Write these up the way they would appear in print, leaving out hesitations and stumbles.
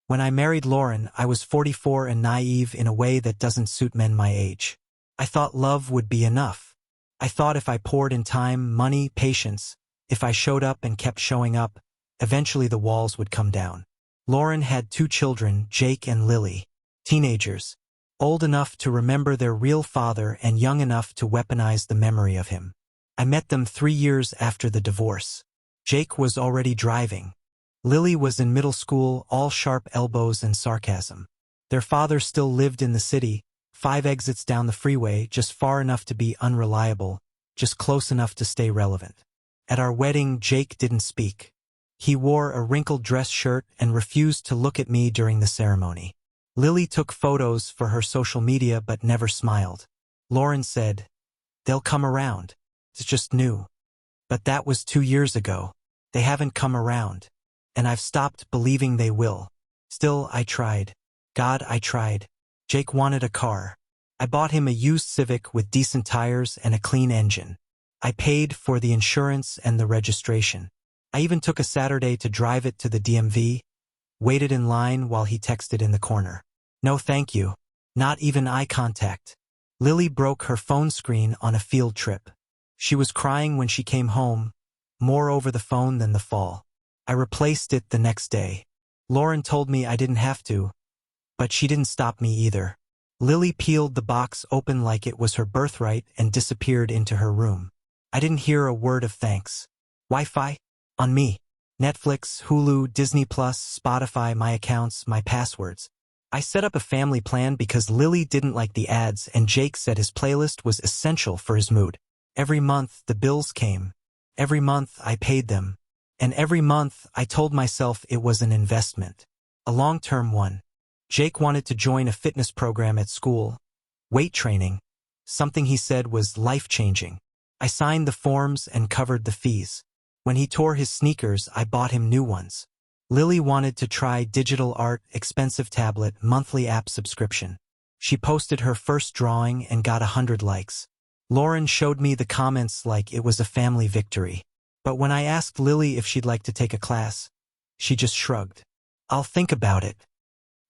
When I married Lauren, I was 44 and naive in a way that doesn't suit men my age. I thought love would be enough. I thought if I poured in time, money, patience, if I showed up and kept showing up, eventually the walls would come down. Lauren had 2 children, Jake and Lily, teenagers, old enough to remember their real father and young enough to weaponize the memory of him. I met them 3 years after the divorce. Jake was already driving. Lily was in middle school, all sharp elbows and sarcasm. Their father still lived in the city, 5 exits down the freeway, just far enough to be unreliable, just close enough to stay relevant. At our wedding, Jake didn't speak. He wore a wrinkled dress shirt and refused to look at me during the ceremony. Lily took photos for her social media but never smiled. Lauren said, "They'll come around. It's just new." But that was 2 years ago. They haven't come around. And I've stopped believing they will. Still, I tried. God, I tried. Jake wanted a car. I bought him a used Civic with decent tires and a clean engine. I paid for the insurance and the registration. I even took a Saturday to drive it to the DMV, waited in line while he texted in the corner. No thank you. Not even eye contact. Lily broke her phone screen on a field trip. She was crying when she came home, more over the phone than the fall. I replaced it the next day. Lauren told me I didn't have to, but she didn't stop me either. Lily peeled the box open like it was her birthright and disappeared into her room. I didn't hear a word of thanks. Wi-Fi? On me. Netflix, Hulu, Disney+, Spotify, my accounts, my passwords. I set up a family plan because Lily didn't like the ads and Jake said his playlist was essential for his mood. Every month the bills came. Every month I paid them. And every month I told myself it was an investment. A long-term one. Jake wanted to join a fitness program at school. Weight training. Something he said was life-changing. I signed the forms and covered the fees. When he tore his sneakers, I bought him new ones. Lily wanted to try digital art, expensive tablet, monthly app subscription. She posted her first drawing and got 100 likes. Lauren showed me the comments like it was a family victory. But when I asked Lily if she'd like to take a class, she just shrugged. I'll think about it.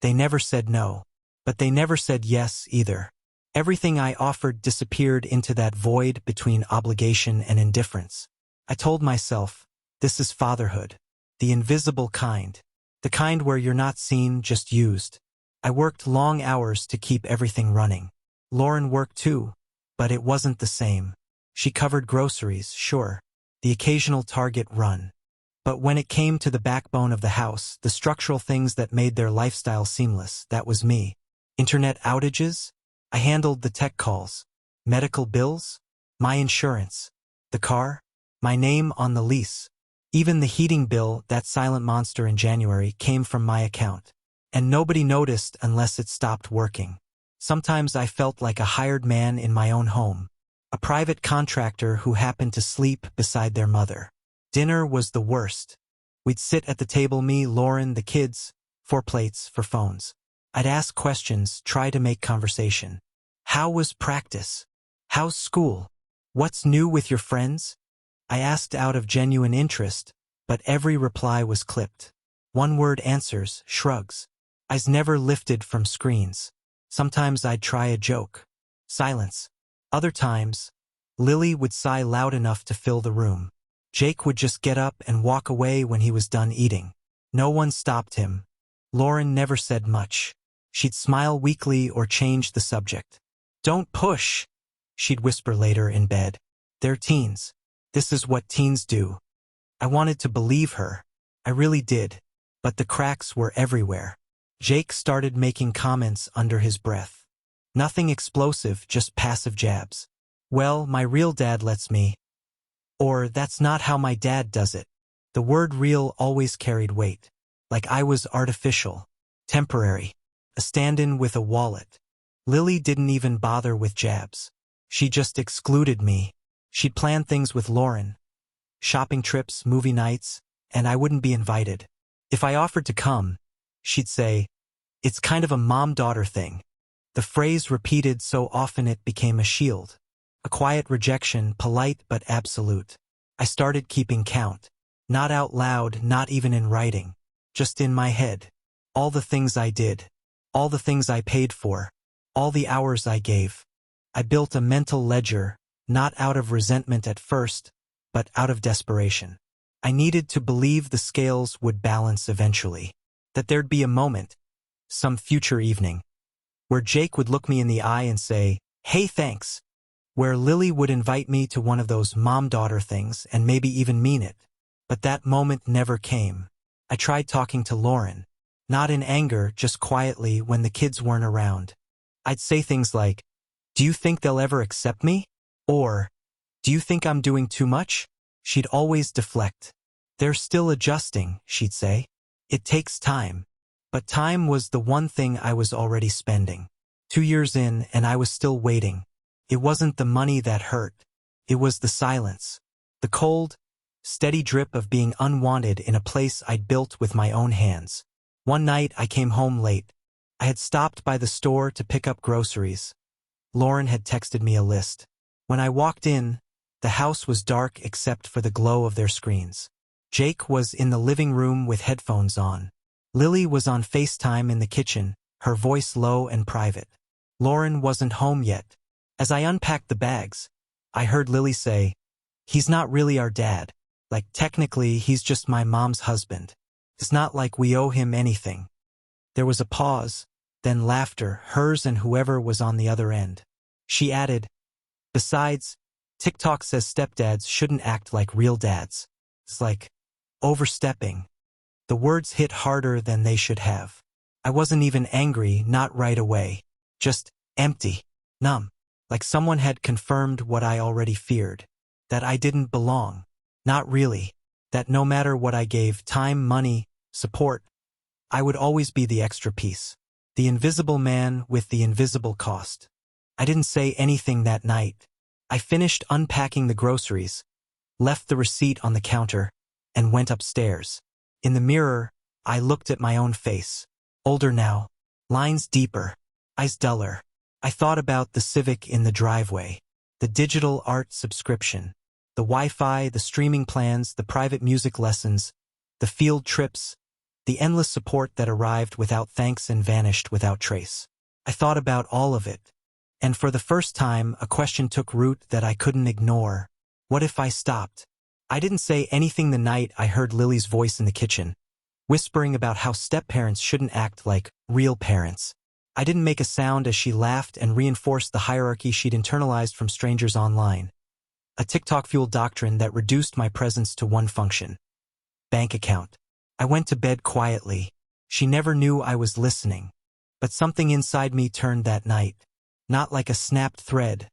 They never said no. But they never said yes either. Everything I offered disappeared into that void between obligation and indifference. I told myself, this is fatherhood. The invisible kind. The kind where you're not seen, just used. I worked long hours to keep everything running. Lauren worked too, but it wasn't the same. She covered groceries, sure. The occasional Target run. But when it came to the backbone of the house, the structural things that made their lifestyle seamless, that was me. Internet outages? I handled the tech calls. Medical bills? My insurance. The car? My name on the lease. Even the heating bill, that silent monster in January, came from my account. And nobody noticed unless it stopped working. Sometimes I felt like a hired man in my own home. A private contractor who happened to sleep beside their mother. Dinner was the worst. We'd sit at the table, me, Lauren, the kids, 4 plates for phones. I'd ask questions, try to make conversation. How was practice? How's school? What's new with your friends? I asked out of genuine interest, but every reply was clipped. One-word answers, shrugs. Eyes never lifted from screens. Sometimes I'd try a joke. Silence. Other times, Lily would sigh loud enough to fill the room. Jake would just get up and walk away when he was done eating. No one stopped him. Lauren never said much. She'd smile weakly or change the subject. Don't push, she'd whisper later in bed. They're teens. This is what teens do. I wanted to believe her. I really did. But the cracks were everywhere. Jake started making comments under his breath. Nothing explosive, just passive jabs. Well, my real dad lets me. Or, that's not how my dad does it. The word real always carried weight. Like I was artificial. Temporary. A stand-in with a wallet. Lily didn't even bother with jabs. She just excluded me. She'd plan things with Lauren. Shopping trips, movie nights, and I wouldn't be invited. If I offered to come, she'd say, "It's kind of a mom-daughter thing." The phrase repeated so often it became a shield. A quiet rejection, polite but absolute. I started keeping count. Not out loud, not even in writing. Just in my head. All the things I did. All the things I paid for. All the hours I gave. I built a mental ledger, not out of resentment at first, but out of desperation. I needed to believe the scales would balance eventually. That there'd be a moment, some future evening, where Jake would look me in the eye and say, "Hey, thanks." Where Lily would invite me to one of those mom-daughter things and maybe even mean it. But that moment never came. I tried talking to Lauren. Not in anger, just quietly when the kids weren't around. I'd say things like, "Do you think they'll ever accept me?" Or, "Do you think I'm doing too much?" She'd always deflect. "They're still adjusting," she'd say. "It takes time." But time was the one thing I was already spending. 2 years in and I was still waiting. It wasn't the money that hurt. It was the silence. The cold, steady drip of being unwanted in a place I'd built with my own hands. One night I came home late. I had stopped by the store to pick up groceries. Lauren had texted me a list. When I walked in, the house was dark except for the glow of their screens. Jake was in the living room with headphones on. Lily was on FaceTime in the kitchen, her voice low and private. Lauren wasn't home yet. As I unpacked the bags, I heard Lily say, "He's not really our dad. Like, technically, he's just my mom's husband. It's not like we owe him anything." There was a pause, then laughter, hers and whoever was on the other end. She added, "Besides, TikTok says stepdads shouldn't act like real dads. It's like overstepping." The words hit harder than they should have. I wasn't even angry, not right away. Just empty, numb. Like someone had confirmed what I already feared. That I didn't belong. Not really. That no matter what I gave, time, money, support, I would always be the extra piece. The invisible man with the invisible cost. I didn't say anything that night. I finished unpacking the groceries, left the receipt on the counter, and went upstairs. In the mirror, I looked at my own face. Older now, lines deeper, eyes duller. I thought about the Civic in the driveway, the digital art subscription, the Wi-Fi, the streaming plans, the private music lessons, the field trips, the endless support that arrived without thanks and vanished without trace. I thought about all of it. And for the first time, a question took root that I couldn't ignore. What if I stopped? I didn't say anything the night I heard Lily's voice in the kitchen, whispering about how step-parents shouldn't act like real parents. I didn't make a sound as she laughed and reinforced the hierarchy she'd internalized from strangers online. A TikTok-fueled doctrine that reduced my presence to one function. Bank account. I went to bed quietly. She never knew I was listening. But something inside me turned that night. Not like a snapped thread.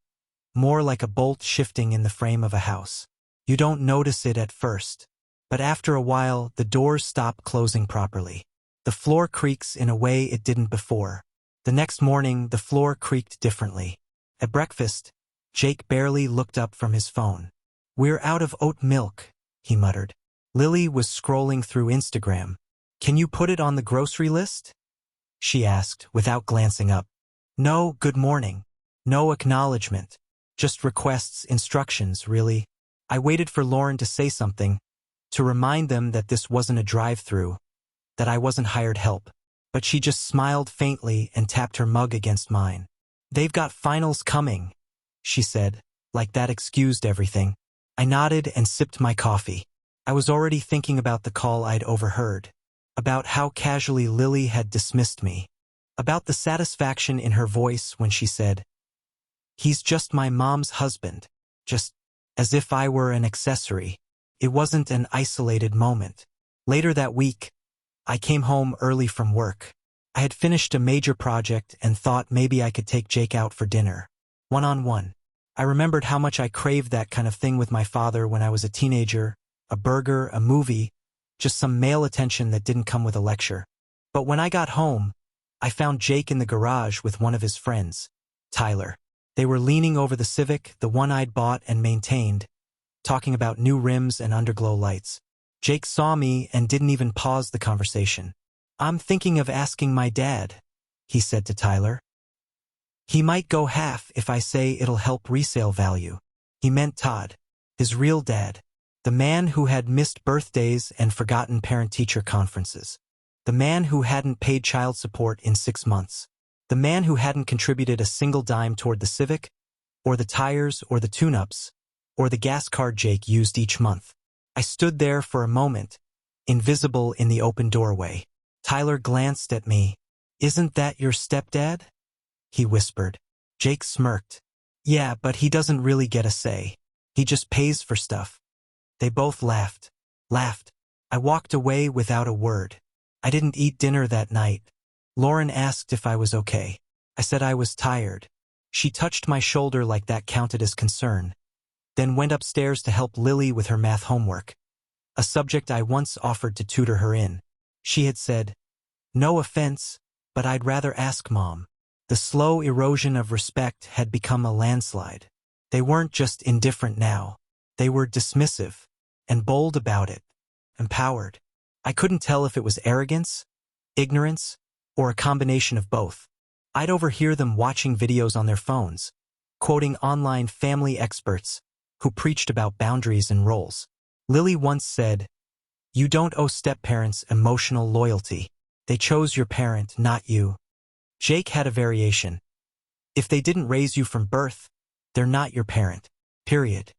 More like a bolt shifting in the frame of a house. You don't notice it at first. But after a while, the doors stop closing properly. The floor creaks in a way it didn't before. The next morning, the floor creaked differently. At breakfast, Jake barely looked up from his phone. "We're out of oat milk," he muttered. Lily was scrolling through Instagram. "Can you put it on the grocery list?" she asked, without glancing up. No good morning. No acknowledgement. Just requests, instructions, really. I waited for Lauren to say something, to remind them that this wasn't a drive-through, that I wasn't hired help. But she just smiled faintly and tapped her mug against mine. "They've got finals coming," she said, like that excused everything. I nodded and sipped my coffee. I was already thinking about the call I'd overheard, about how casually Lily had dismissed me, about the satisfaction in her voice when she said, "He's just my mom's husband," just as if I were an accessory. It wasn't an isolated moment. Later that week, I came home early from work. I had finished a major project and thought maybe I could take Jake out for dinner. One-on-one. I remembered how much I craved that kind of thing with my father when I was a teenager, a burger, a movie, just some male attention that didn't come with a lecture. But when I got home, I found Jake in the garage with one of his friends, Tyler. They were leaning over the Civic, the one I'd bought and maintained, talking about new rims and underglow lights. Jake saw me and didn't even pause the conversation. "I'm thinking of asking my dad," he said to Tyler. "He might go half if I say it'll help resale value." He meant Todd, his real dad, the man who had missed birthdays and forgotten parent-teacher conferences. The man who hadn't paid child support in 6 months. The man who hadn't contributed a single dime toward the Civic, or the tires, or the tune-ups, or the gas card Jake used each month. I stood there for a moment, invisible in the open doorway. Tyler glanced at me. "Isn't that your stepdad?" he whispered. Jake smirked. "Yeah, but he doesn't really get a say. He just pays for stuff." They both laughed. I walked away without a word. I didn't eat dinner that night. Lauren asked if I was okay. I said I was tired. She touched my shoulder like that counted as concern, then went upstairs to help Lily with her math homework, a subject I once offered to tutor her in. She had said, "No offense, but I'd rather ask Mom." The slow erosion of respect had become a landslide. They weren't just indifferent now. They were dismissive, and bold about it, empowered. I couldn't tell if it was arrogance, ignorance, or a combination of both. I'd overhear them watching videos on their phones, quoting online family experts who preached about boundaries and roles. Lily once said, "You don't owe step-parents emotional loyalty. They chose your parent, not you." Jake had a variation. "If they didn't raise you from birth, they're not your parent. Period."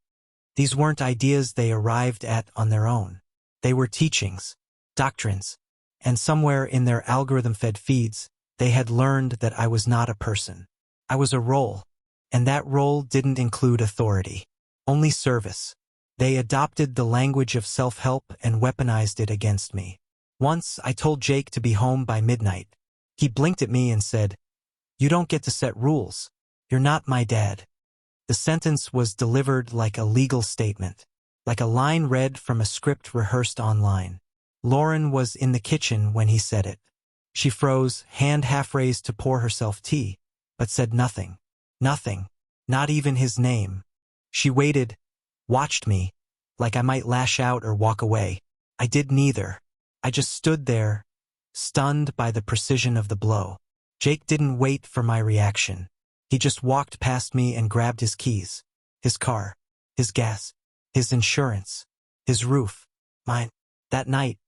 These weren't ideas they arrived at on their own. They were teachings, doctrines, and somewhere in their algorithm-fed feeds, they had learned that I was not a person. I was a role, and that role didn't include authority, only service. They adopted the language of self-help and weaponized it against me. Once, I told Jake to be home by midnight. He blinked at me and said, "You don't get to set rules. You're not my dad." The sentence was delivered like a legal statement, like a line read from a script rehearsed online. Lauren was in the kitchen when he said it. She froze, hand half raised to pour herself tea, but said nothing. Nothing. Not even his name. She waited, watched me, like I might lash out or walk away. I did neither. I just stood there, stunned by the precision of the blow. Jake didn't wait for my reaction. He just walked past me and grabbed his keys, his car, his gas, his insurance, his roof, mine. That night,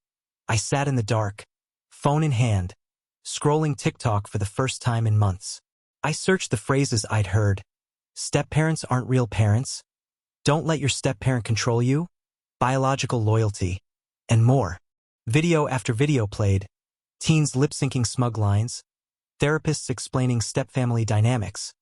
I sat in the dark, phone in hand, scrolling TikTok for the first time in months. I searched the phrases I'd heard. Step-parents aren't real parents. Don't let your step-parent control you. Biological loyalty. And more. Video after video played. Teens lip-syncing smug lines. Therapists explaining step-family dynamics.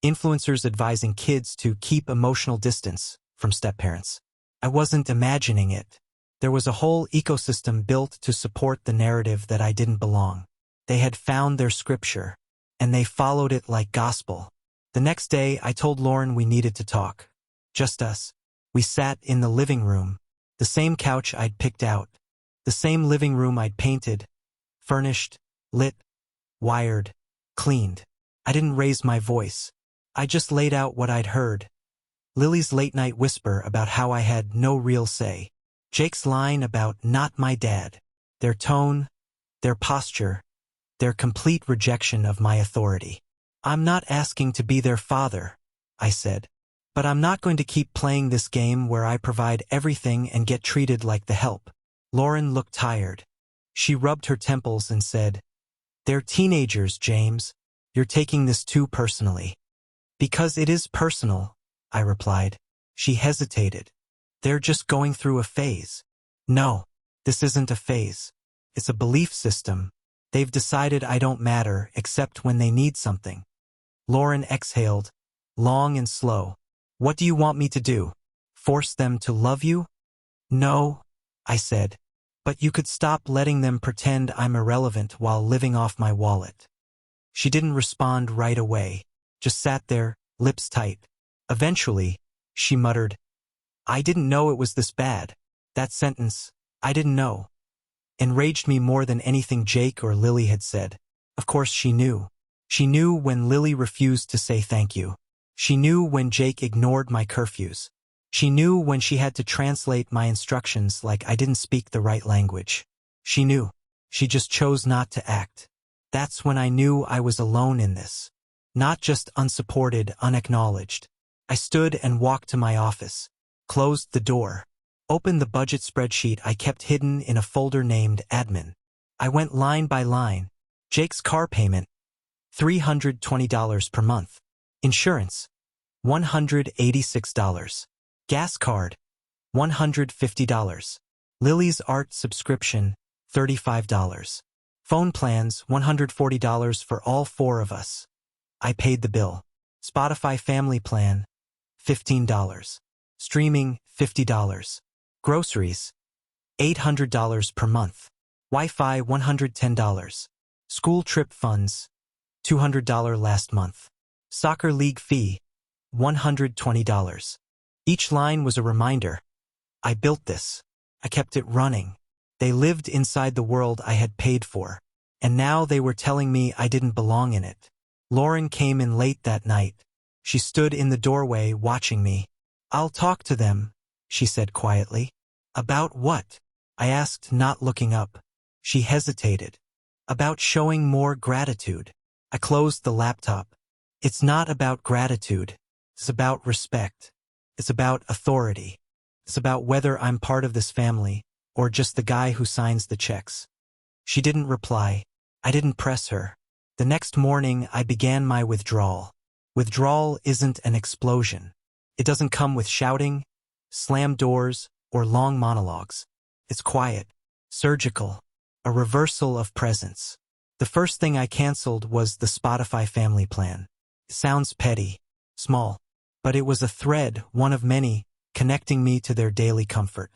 Influencers advising kids to keep emotional distance from step-parents. I wasn't imagining it. There was a whole ecosystem built to support the narrative that I didn't belong. They had found their scripture, and they followed it like gospel. The next day, I told Lauren we needed to talk. Just us. We sat in the living room, the same couch I'd picked out, the same living room I'd painted, furnished, lit, wired, cleaned. I didn't raise my voice. I just laid out what I'd heard. Lily's late-night whisper about how I had no real say. Jake's line about not my dad. Their tone, their posture, their complete rejection of my authority. "I'm not asking to be their father," I said. "But I'm not going to keep playing this game where I provide everything and get treated like the help." Lauren looked tired. She rubbed her temples and said, "They're teenagers, James. You're taking this too personally." "Because it is personal," I replied. She hesitated. "They're just going through a phase." "No, this isn't a phase. It's a belief system. They've decided I don't matter except when they need something." Lauren exhaled, long and slow. "What do you want me to do? Force them to love you?" "No," I said. "But you could stop letting them pretend I'm irrelevant while living off my wallet." She didn't respond right away, just sat there, lips tight. Eventually, she muttered, "I didn't know it was this bad." That sentence, "I didn't know," enraged me more than anything Jake or Lily had said. Of course she knew. She knew when Lily refused to say thank you. She knew when Jake ignored my curfews. She knew when she had to translate my instructions like I didn't speak the right language. She knew. She just chose not to act. That's when I knew I was alone in this. Not just unsupported, unacknowledged. I stood and walked to my office, closed the door, opened the budget spreadsheet I kept hidden in a folder named Admin. I went line by line. Jake's car payment, $320 per month. Insurance, $186. Gas card, $150. Lily's art subscription, $35. Phone plans, $140 for all four of us. I paid the bill. Spotify family plan, $15. Streaming, $50. Groceries, $800 per month. Wi-Fi, $110. School trip funds, $200 last month. Soccer league fee, $120. Each line was a reminder. I built this. I kept it running. They lived inside the world I had paid for. And now they were telling me I didn't belong in it. Lauren came in late that night. She stood in the doorway watching me. "I'll talk to them," she said quietly. "About what?" I asked, not looking up. She hesitated. "About showing more gratitude." I closed the laptop. "It's not about gratitude. It's about respect. It's about authority. It's about whether I'm part of this family or just the guy who signs the checks." She didn't reply. I didn't press her. The next morning, I began my withdrawal. Withdrawal isn't an explosion. It doesn't come with shouting, slam doors, or long monologues. It's quiet, surgical, a reversal of presence. The first thing I canceled was the Spotify family plan. It sounds petty, small, but it was a thread, one of many, connecting me to their daily comfort.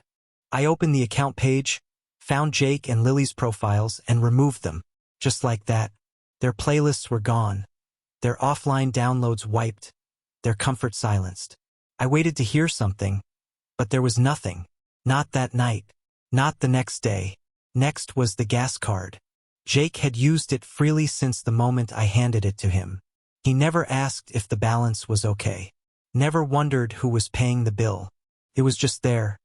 I opened the account page, found Jake and Lily's profiles, and removed them. Just like that, their playlists were gone, their offline downloads wiped, their comfort silenced. I waited to hear something, but there was nothing. Not that night, not the next day. Next was the gas card. Jake had used it freely since the moment I handed it to him. He never asked if the balance was okay. Never wondered who was paying the bill. It was just there.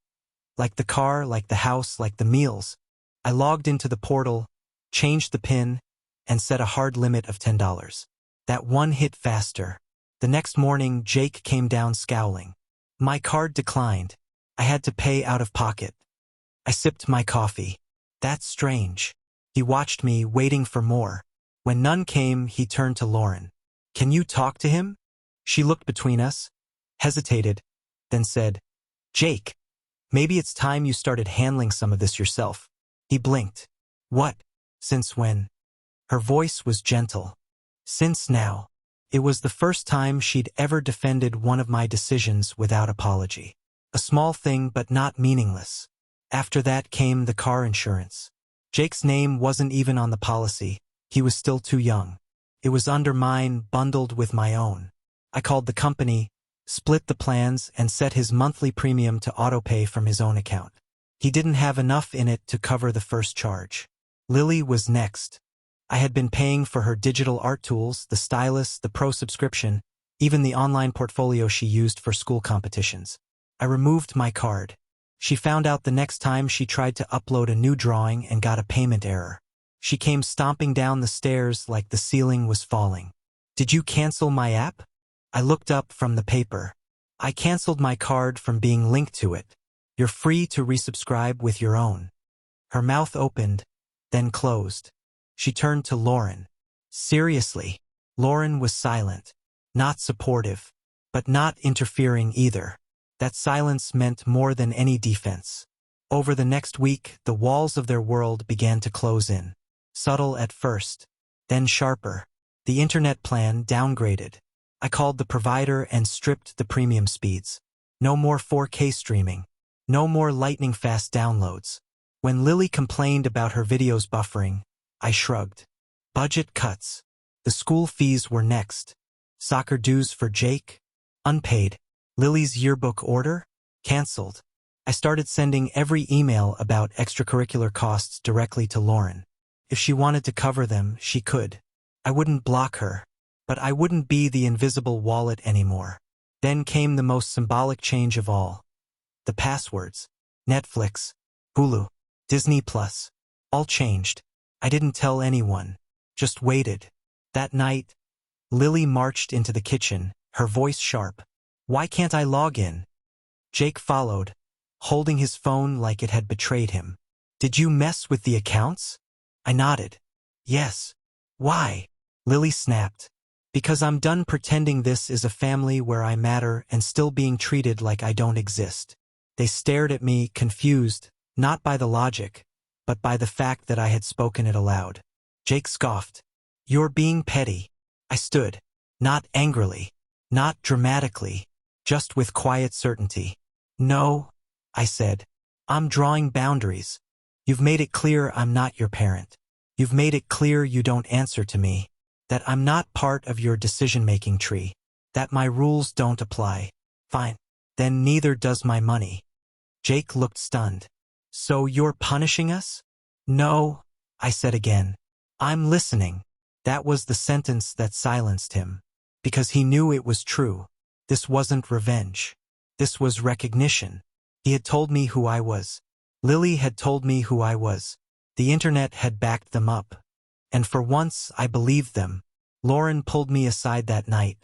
Like the car, like the house, like the meals. I logged into the portal, changed the PIN, and set a hard limit of $10. That one hit faster. The next morning, Jake came down scowling. My card declined. I had to pay out of pocket. I sipped my coffee. That's strange. He watched me, waiting for more. When none came, he turned to Lauren. "Can you talk to him?" She looked between us, hesitated, then said, "Jake, maybe it's time you started handling some of this yourself." He blinked. "What? Since when?" Her voice was gentle. "Since now." It was the first time she'd ever defended one of my decisions without apology. A small thing, but not meaningless. After that came the car insurance. Jake's name wasn't even on the policy. He was still too young. It was under mine, bundled with my own. I called the company, split the plans, and set his monthly premium to autopay from his own account. He didn't have enough in it to cover the first charge. Lily was next. I had been paying for her digital art tools, the stylus, the pro subscription, even the online portfolio she used for school competitions. I removed my card. She found out the next time she tried to upload a new drawing and got a payment error. She came stomping down the stairs like the ceiling was falling. "Did you cancel my app?" I looked up from the paper. "I canceled my card from being linked to it. You're free to resubscribe with your own." Her mouth opened, then closed. She turned to Lauren. "Seriously?" Lauren was silent, not supportive, but not interfering either. That silence meant more than any defense. Over the next week, the walls of their world began to close in. Subtle at first, then sharper. The internet plan downgraded. I called the provider and stripped the premium speeds. No more 4K streaming. No more lightning-fast downloads. When Lily complained about her videos buffering, I shrugged. Budget cuts. The school fees were next. Soccer dues for Jake? Unpaid. Lily's yearbook order? Cancelled. I started sending every email about extracurricular costs directly to Lauren. If she wanted to cover them, she could. I wouldn't block her, but I wouldn't be the invisible wallet anymore. Then came the most symbolic change of all. The passwords. Netflix, Hulu, Disney Plus. All changed. I didn't tell anyone. Just waited. That night, Lily marched into the kitchen, her voice sharp. "Why can't I log in?" Jake followed, holding his phone like it had betrayed him. "Did you mess with the accounts?" I nodded. Yes. Why? Lily snapped. Because I'm done pretending this is a family where I matter and still being treated like I don't exist. They stared at me, confused, not by the logic, but by the fact that I had spoken it aloud. Jake scoffed. You're being petty. I stood. Not angrily. Not dramatically. Just with quiet certainty. No, I said. I'm drawing boundaries. You've made it clear I'm not your parent. You've made it clear you don't answer to me. That I'm not part of your decision-making tree. That my rules don't apply. Fine. Then neither does my money. Jake looked stunned. So you're punishing us? No, I said again. I'm listening. That was the sentence that silenced him. Because he knew it was true. This wasn't revenge. This was recognition. He had told me who I was. Lily had told me who I was. The internet had backed them up. And for once, I believed them. Lauren pulled me aside that night.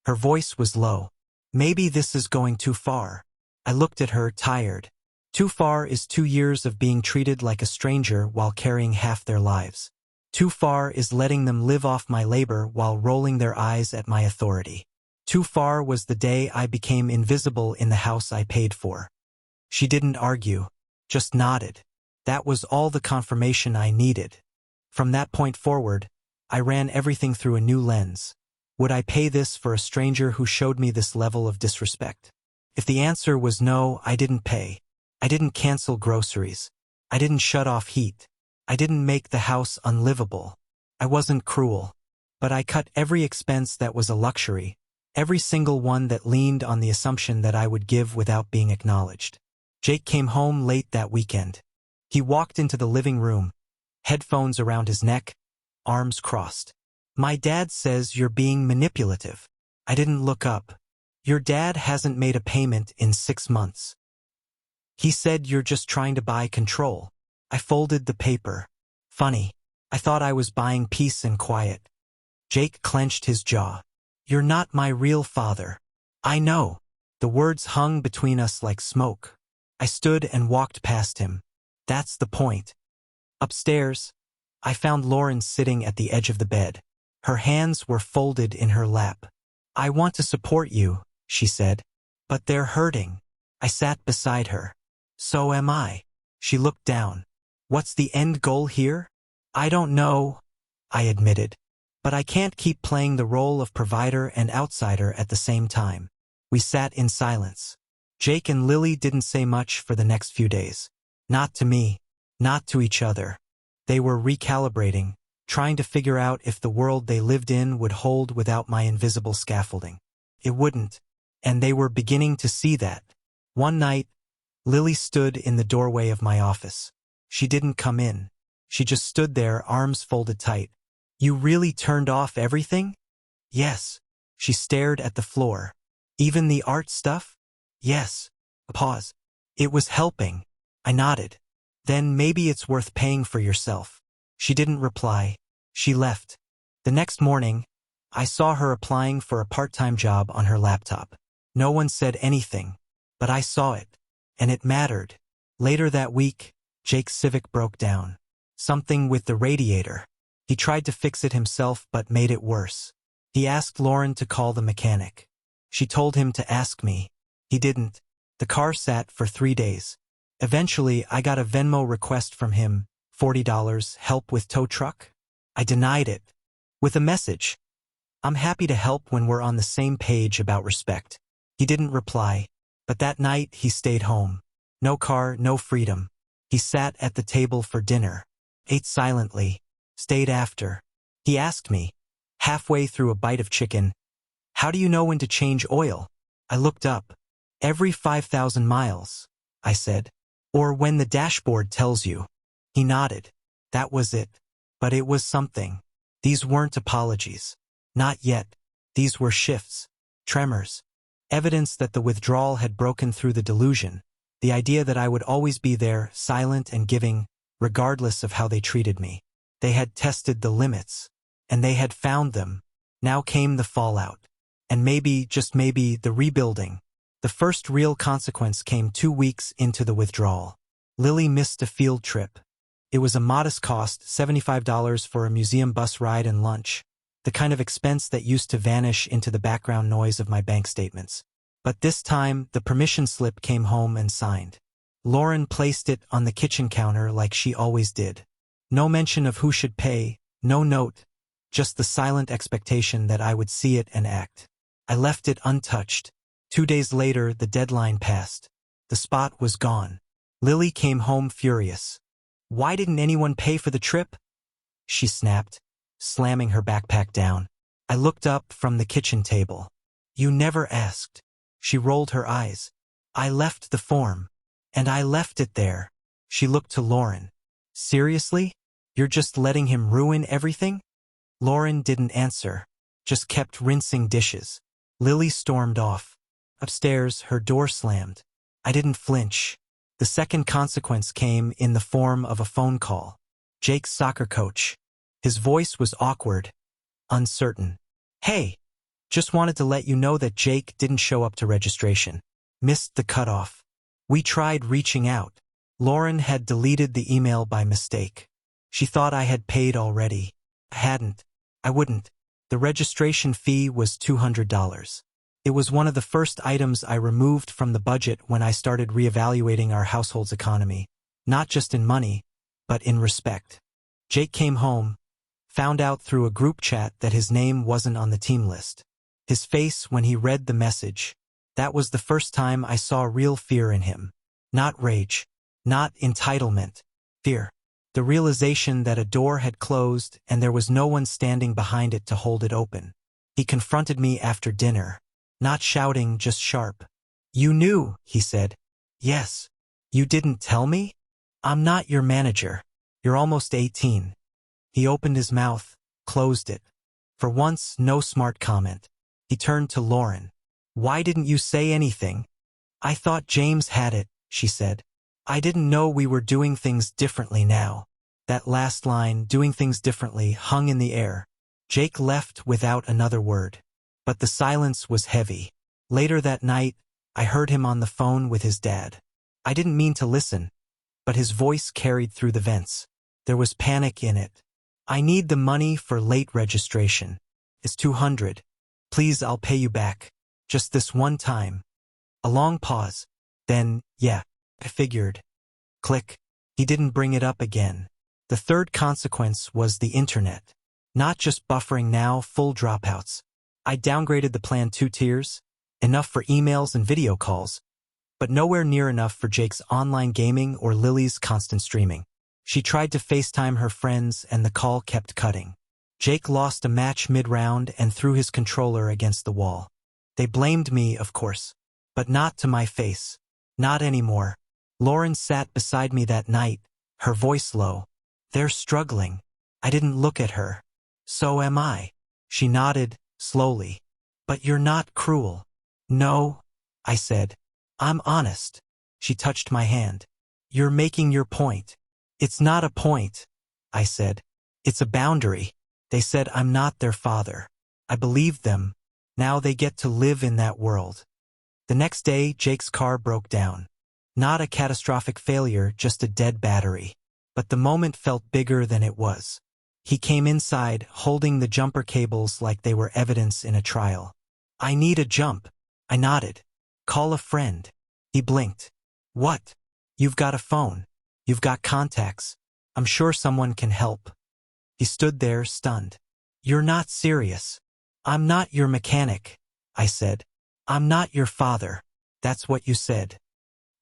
Her voice was low. Maybe this is going too far. I looked at her, tired. Too far is 2 years of being treated like a stranger while carrying half their lives. Too far is letting them live off my labor while rolling their eyes at my authority. Too far was the day I became invisible in the house I paid for. She didn't argue, just nodded. That was all the confirmation I needed. From that point forward, I ran everything through a new lens. Would I pay this for a stranger who showed me this level of disrespect? If the answer was no, I didn't pay. I didn't cancel groceries. I didn't shut off heat. I didn't make the house unlivable. I wasn't cruel. But I cut every expense that was a luxury, every single one that leaned on the assumption that I would give without being acknowledged. Jake came home late that weekend. He walked into the living room, headphones around his neck, arms crossed. My dad says you're being manipulative. I didn't look up. Your dad hasn't made a payment in 6 months. He said you're just trying to buy control. I folded the paper. Funny. I thought I was buying peace and quiet. Jake clenched his jaw. You're not my real father. I know. The words hung between us like smoke. I stood and walked past him. That's the point. Upstairs, I found Lauren sitting at the edge of the bed. Her hands were folded in her lap. I want to support you, she said. But they're hurting. I sat beside her. So am I. She looked down. What's the end goal here? I don't know, I admitted. But I can't keep playing the role of provider and outsider at the same time. We sat in silence. Jake and Lily didn't say much for the next few days. Not to me, not to each other. They were recalibrating, trying to figure out if the world they lived in would hold without my invisible scaffolding. It wouldn't, and they were beginning to see that. One night, Lily stood in the doorway of my office. She didn't come in. She just stood there, arms folded tight. You really turned off everything? Yes. She stared at the floor. Even the art stuff? Yes. A pause. It was helping. I nodded. Then maybe it's worth paying for yourself. She didn't reply. She left. The next morning, I saw her applying for a part-time job on her laptop. No one said anything, but I saw it, and it mattered. Later that week, Jake's Civic broke down. Something with the radiator. He tried to fix it himself but made it worse. He asked Lauren to call the mechanic. She told him to ask me. He didn't. The car sat for 3 days. Eventually, I got a Venmo request from him, $40, help with tow truck. I denied it. With a message. I'm happy to help when we're on the same page about respect. He didn't reply, but that night he stayed home. No car, no freedom. He sat at the table for dinner, ate silently, stayed after. He asked me, halfway through a bite of chicken, how do you know when to change oil? I looked up. Every 5,000 miles, I said. Or when the dashboard tells you. He nodded. That was it. But it was something. These weren't apologies. Not yet. These were shifts. Tremors. Evidence that the withdrawal had broken through the delusion. The idea that I would always be there, silent and giving, regardless of how they treated me. They had tested the limits. And they had found them. Now came the fallout. And maybe, just maybe, the rebuilding. The first real consequence came 2 weeks into the withdrawal. Lily missed a field trip. It was a modest cost, $75 for a museum bus ride and lunch, the kind of expense that used to vanish into the background noise of my bank statements. But this time, the permission slip came home and signed. Lauren placed it on the kitchen counter like she always did. No mention of who should pay, no note, just the silent expectation that I would see it and act. I left it untouched. 2 days later, the deadline passed. The spot was gone. Lily came home furious. "Why didn't anyone pay for the trip?" she snapped, slamming her backpack down. I looked up from the kitchen table. "You never asked." She rolled her eyes. "I left the form. And I left it there." She looked to Lauren. "Seriously? You're just letting him ruin everything?" Lauren didn't answer, just kept rinsing dishes. Lily stormed off. Upstairs, her door slammed. I didn't flinch. The second consequence came in the form of a phone call. Jake's soccer coach. His voice was awkward, uncertain. "Hey, just wanted to let you know that Jake didn't show up to registration. Missed the cutoff. We tried reaching out." Lauren had deleted the email by mistake. She thought I had paid already. I hadn't. I wouldn't. The registration fee was $200. It was one of the first items I removed from the budget when I started reevaluating our household's economy, not just in money, but in respect. Jake came home, found out through a group chat that his name wasn't on the team list. His face when he read the message, that was the first time I saw real fear in him. Not rage, not entitlement, fear. The realization that a door had closed and there was no one standing behind it to hold it open. He confronted me after dinner. Not shouting, just sharp. "You knew," he said. "Yes. You didn't tell me? I'm not your manager. You're almost 18. He opened his mouth, closed it. For once, no smart comment. He turned to Lauren. "Why didn't you say anything?" "I thought James had it," she said. "I didn't know we were doing things differently now." That last line, "doing things differently," hung in the air. Jake left without another word. But the silence was heavy. Later that night, I heard him on the phone with his dad. I didn't mean to listen, but his voice carried through the vents. There was panic in it. "I need the money for late registration. It's $200. Please, I'll pay you back. Just this one time." A long pause. Then, "Yeah, I figured." Click. He didn't bring it up again. The third consequence was the internet. Not just buffering now, full dropouts. I downgraded the plan 2 tiers, enough for emails and video calls, but nowhere near enough for Jake's online gaming or Lily's constant streaming. She tried to FaceTime her friends and the call kept cutting. Jake lost a match mid-round and threw his controller against the wall. They blamed me, of course, but not to my face. Not anymore. Lauren sat beside me that night, her voice low. "They're struggling." I didn't look at her. "So am I." She nodded, slowly. "But you're not cruel." "No," I said. "I'm honest." She touched my hand. "You're making your point." "It's not a point," I said. "It's a boundary. They said I'm not their father. I believed them. Now they get to live in that world." The next day, Jake's car broke down. Not a catastrophic failure, just a dead battery. But the moment felt bigger than it was. He came inside, holding the jumper cables like they were evidence in a trial. "I need a jump." I nodded. "Call a friend." He blinked. "What?" "You've got a phone. You've got contacts. I'm sure someone can help." He stood there, stunned. "You're not serious." "I'm not your mechanic," I said. "I'm not your father." "That's what you said."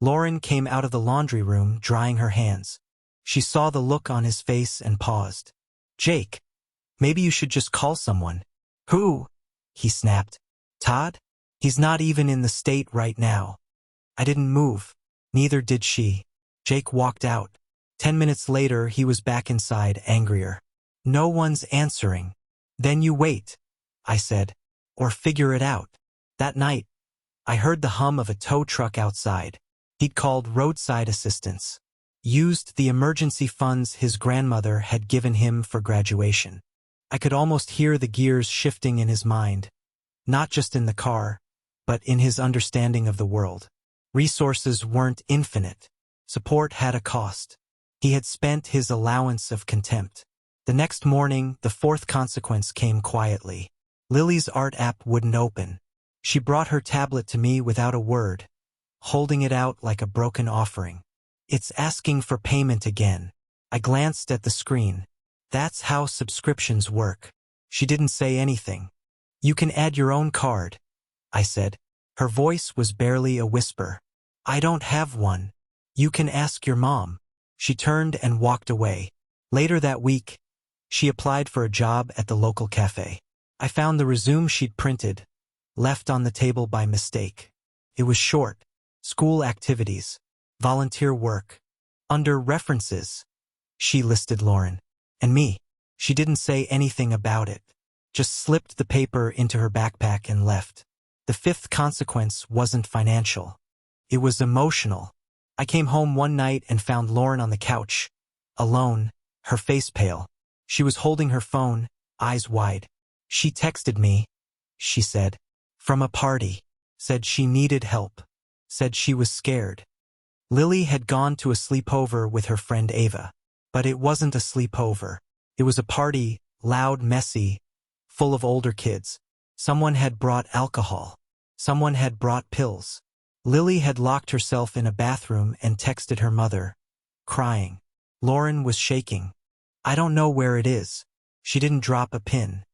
Lauren came out of the laundry room, drying her hands. She saw the look on his face and paused. "Jake, maybe you should just call someone." "Who?" he snapped. "Todd? He's not even in the state right now." I didn't move. Neither did she. Jake walked out. 10 minutes later, he was back inside, angrier. "No one's answering." "Then you wait," I said. "Or figure it out." That night, I heard the hum of a tow truck outside. He'd called roadside assistance. Used the emergency funds his grandmother had given him for graduation. I could almost hear the gears shifting in his mind. Not just in the car, but in his understanding of the world. Resources weren't infinite. Support had a cost. He had spent his allowance of contempt. The next morning, the fourth consequence came quietly. Lily's art app wouldn't open. She brought her tablet to me without a word, holding it out like a broken offering. It's asking for payment again. I glanced at the screen. That's how subscriptions work. She didn't say anything. You can add your own card, I said. Her voice was barely a whisper. I don't have one. You can ask your mom. She turned and walked away. Later that week, she applied for a job at the local cafe. I found the resume she'd printed, left on the table by mistake. It was short. School activities, volunteer work. Under references, she listed Lauren. And me. She didn't say anything about it. Just slipped the paper into her backpack and left. The fifth consequence wasn't financial. It was emotional. I came home one night and found Lauren on the couch, alone, her face pale. She was holding her phone, eyes wide. She texted me, she said, from a party. Said she needed help. Said she was scared. Lily had gone to a sleepover with her friend Ava. But it wasn't a sleepover. It was a party, loud, messy, full of older kids. Someone had brought alcohol. Someone had brought pills. Lily had locked herself in a bathroom and texted her mother, crying. Lauren was shaking. I don't know where it is. She didn't drop a pin.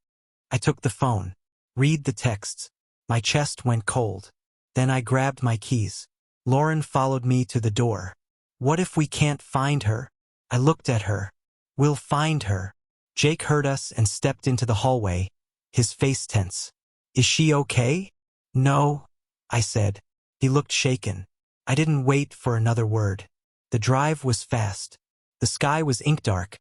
I took the phone. Read the texts. My chest went cold. Then I grabbed my keys. Lauren followed me to the door. What if we can't find her? I looked at her. We'll find her. Jake heard us and stepped into the hallway, his face tense. Is she okay? No, I said. He looked shaken. I didn't wait for another word. The drive was fast. The sky was ink dark.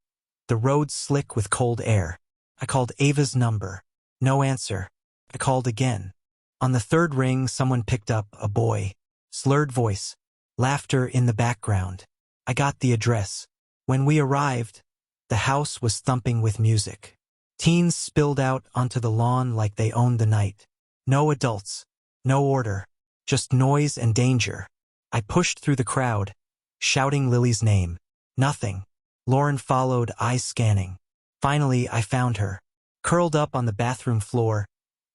The road slick with cold air. I called Ava's number. No answer. I called again. On the third ring, someone picked up, a boy. Slurred voice. Laughter in the background. I got the address. When we arrived, the house was thumping with music. Teens spilled out onto the lawn like they owned the night. No adults. No order. Just noise and danger. I pushed through the crowd, shouting Lily's name. Nothing. Lauren followed, eyes scanning. Finally, I found her. Curled up on the bathroom floor,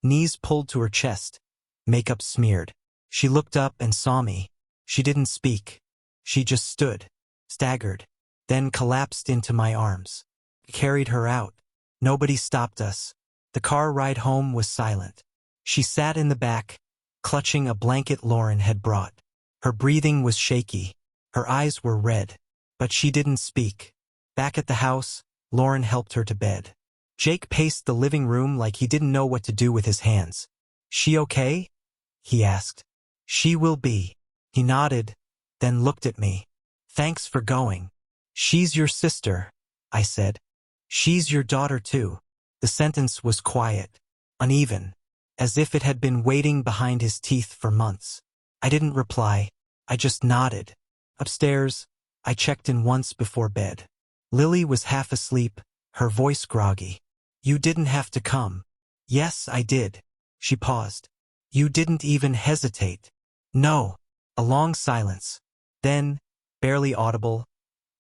knees pulled to her chest, makeup smeared. She looked up and saw me. She didn't speak. She just stood, staggered, then collapsed into my arms. I carried her out. Nobody stopped us. The car ride home was silent. She sat in the back, clutching a blanket Lauren had brought. Her breathing was shaky. Her eyes were red. But she didn't speak. Back at the house, Lauren helped her to bed. Jake paced the living room like he didn't know what to do with his hands. She okay? He asked. She will be. He nodded, then looked at me. Thanks for going. She's your sister, I said. She's your daughter too. The sentence was quiet, uneven, as if it had been waiting behind his teeth for months. I didn't reply. I just nodded. Upstairs, I checked in once before bed. Lily was half asleep, her voice groggy. You didn't have to come. Yes, I did. She paused. You didn't even hesitate. No. A long silence. Then, barely audible,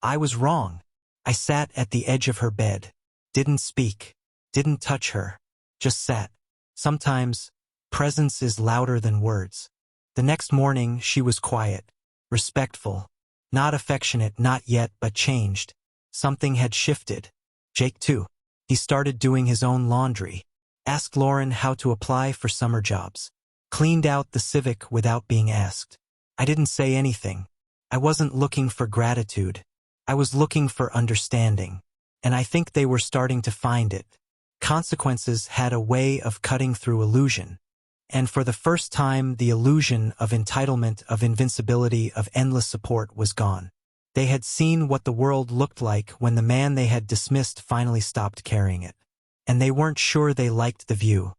I was wrong. I sat at the edge of her bed. Didn't speak. Didn't touch her. Just sat. Sometimes, presence is louder than words. The next morning, she was quiet, respectful. Not affectionate, not yet, but changed. Something had shifted. Jake too. He started doing his own laundry. Asked Lauren how to apply for summer jobs. Cleaned out the Civic without being asked. I didn't say anything. I wasn't looking for gratitude. I was looking for understanding. And I think they were starting to find it. Consequences had a way of cutting through illusion. And for the first time, the illusion of entitlement, of invincibility, of endless support was gone. They had seen what the world looked like when the man they had dismissed finally stopped carrying it. And they weren't sure they liked the view.